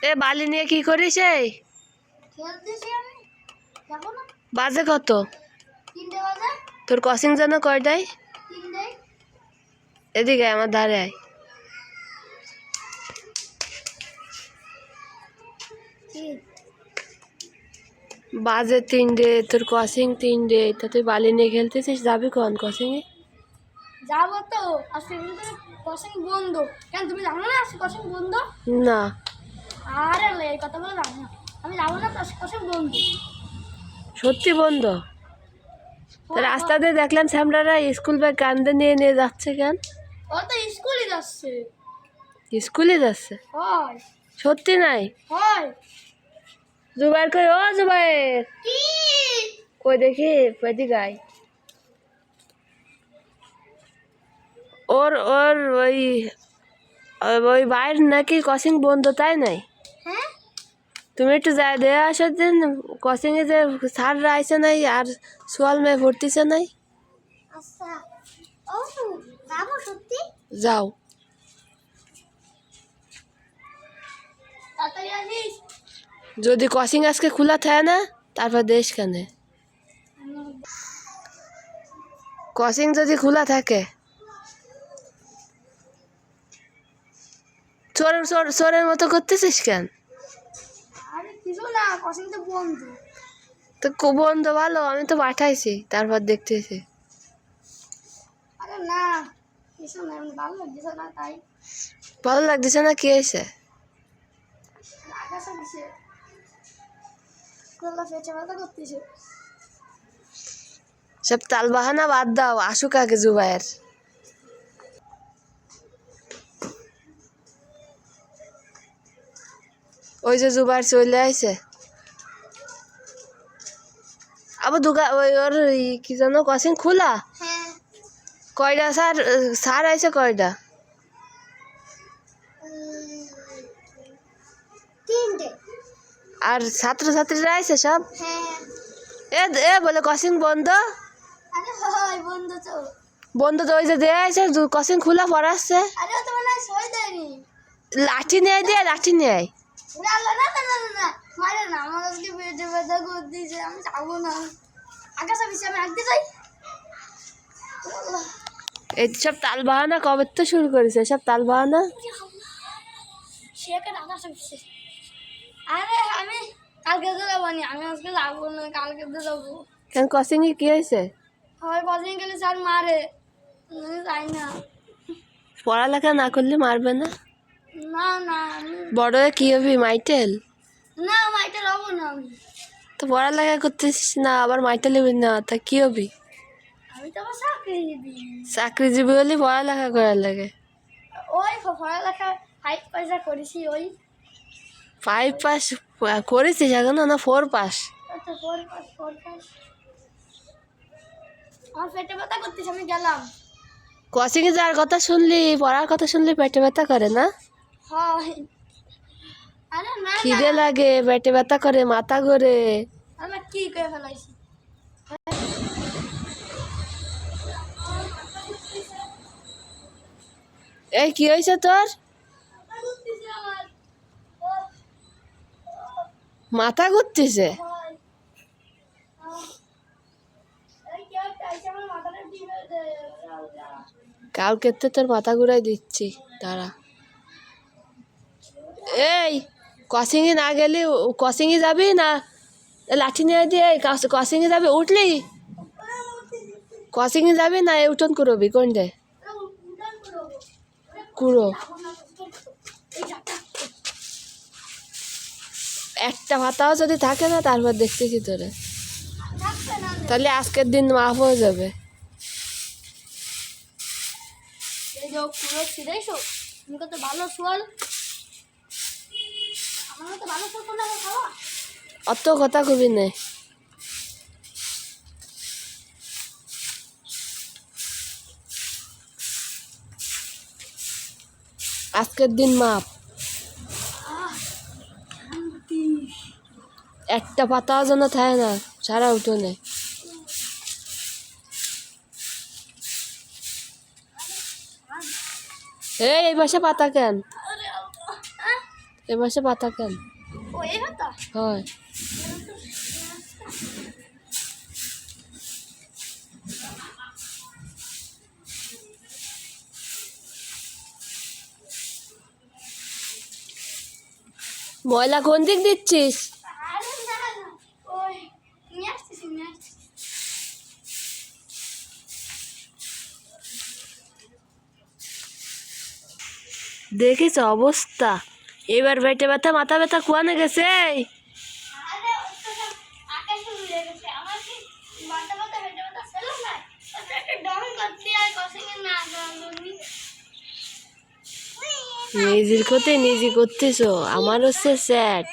এ বালি নিয়ে কি করিস? এই বাজে কত? তোর ক্রসিং যেন কয়টাই? এদিকে আমার ধারে আয়। বাজে 3টে, তোর ক্রসিং 3টে, তা তুই বালি নিয়ে খেলতেছিস? যাবি কখন ক্রসিং এ? যাবো তো, আজকে কিন্তু ক্রসিং বন্ধ। কেন তুমি জানো না আজকে ক্রসিং বন্ধ? না। আরে এই কথা বলে জানো না, আমি যাবো না তো, আজকে ক্রসিং বন্ধ। সত্যি বন্ধ? রাস্তা দিয়ে দেখলাম শ্যামলারা স্কুল ব্যাগ কান্দে নিয়ে নিয়ে যাচ্ছে কেন? ও তো স্কুলে যাচ্ছে। স্কুলে যাচ্ছে? হয়। সত্যি নাই? হয়। জুবাইর কই? ও জুবাইর, কি কই দেখি এদিকে গাই। ওর ওর ওই ওই বাইর নাকি ক্রসিং বন্ধ, তাই নাই? হ্যাঁ, তুমি একটু যাই দেয়া আসার দিন ক্রসিং এ যে স্যাররা আইসে নাই আর সোয়াল মেয়ে ভর্তিছে নাই। আচ্ছা। ও যাবো সত্যি? যাও। তাড়াতাড়ি আসিস। যদি ক্রসিং আজকে খোলা থাকে না তারপর দেশ কেনে। ক্রসিং যদি খোলা থাকে, চোরের মতো করতেছিস কেন? আরে কিছু না, ক্রসিং তো বন্ধ। তো বন্ধ ভালো, আমি তো পাঠাইছি, তারপর দেখতেছি। আরে না, কিছু না, এমনি ভালো লাগছে না তাই। ভালো লাগতেছে না? কি হয়েছে? আকাশে দিছে, গলা ফেটে ব্যথা করতেছে। সব তাল বাহানা বাদ দাও, আসুক আগে জুবাইর। ওই যে জুবাইর চলে আইছে। আবার ওই ওর কি জানো ক্রসিং খোলা? হ্যাঁ। কয়টা স্যার? স্যার আইছে কয়টা? 3টে। আর ছাত্রছাত্রীরা আইছে সব? হ্যাঁ। এ বলে ক্রসিং বন্ধ। আরে হয় বন্ধ তো। বন্ধ তো ওই যে দেয়া আছে, ক্রসিং খোলা পড়াচ্ছে। আরে ও তো মনে হয় সই দেয়নি। লাঠি নিয়ে দিয়ে লাঠি নিয়ে আয়। না না না না না না, মারে না, আমার আজকে পেটে ব্যথা করতেছে, আমি যাবো না। আকাশে দিছে, আমি আঁকতে যাই। এই সব তাল বাহানা কবে তো শুরু করেছে সব তাল বাহানা? সে একটা আকাশে দিছে। আরে আমি কালকে তো যাবো না, আমি আজকে যাবো না, কালকে তো যাবো। কেন ক্রসিং এ কি হয়েছে? হয় কদিন গেলে স্যার মারে, আমি যাই না। পড়ালেখা না করলে মারবে না? না না আমি বড় হয়ে কি হবি? মাইটেল? না, মাইটা যাবো না আমি। তো পড়ালেখা করতেছিস না, আবার মাইটেল হবি না, তা কি হবি? আমি তো আবার চাকরি দিবি। চাকরিজীবী হলে পড়ালেখা করার লাগে। ওই পড়ালেখা 5 পয়সা করেছি ওই। 5 পাস করেছিস এখনো? না 4 পাস? আচ্ছা 4 পাস। আমার পেটে ব্যথা করতেছে, আমি গেলাম। ক্রসিং এ যাওয়ার কথা শুনলি, পড়ার কথা শুনলি পেটে ব্যথা করে না? হয়। আরে না না, খিদে লাগে, পেটে ব্যথা করে, মাথা ঘোরে। আমি কি করে ফেলাইছি। এই কি হয়েছে তোর? ব্যথা করতেছে আমার। মাথা ঘুরতেছে? হয়। এই কি একটা আইছে আমার মাথাটা টিপে দে। কালকে তো তোর মাথা ঘুরাই দিচ্ছি, দাঁড়া। এই ক্রসিং এ না গেলি, ক্রসিং এ যাবি না লাঠি নিয়ে দিয়ে? ক্রসিং এ যাবি? উঠলি? ক্রসিং এ যাবি না উঠন করবি? কোনটা কুড়ো? একটা ভাতাও যদি থাকে না তারপর দেখতেছি তোরে। তাহলে আজকের দিন মাফ হয়ে যাবে। এই যে পুরো ছিড়াইছো, তুমি কত ভালো সোয়াল, আমার মতো ভালো সোয়াল কোনটা খাওয়া। অত কথা কবি না। আজকের দিন মাপ। একটা পাতাও যেন থাকে না সারা উঠোনে। এই পাশে পাতা কেন? এ মাসে পাতা কেন ও এই কথা হয়? ময়লা কোন দিক দিচ্ছিস? আরে না না ওই নিয়ে আসতেছি নিয়ে আসতেছি দেখিস অবস্থা, এবার পেটে ব্যথা মাথা ব্যথা কুয়ানে গেছে। আরে ওটা সব আকাশে উড়ে গেছে আমার কি বাতা বাতা হেঁটে বাতা ছিল না ওটা একটা ডং করতে আর কসিং না গনি নিজের ক্ষতি নিজে করতেছ, আমার হচ্ছে স্যাট।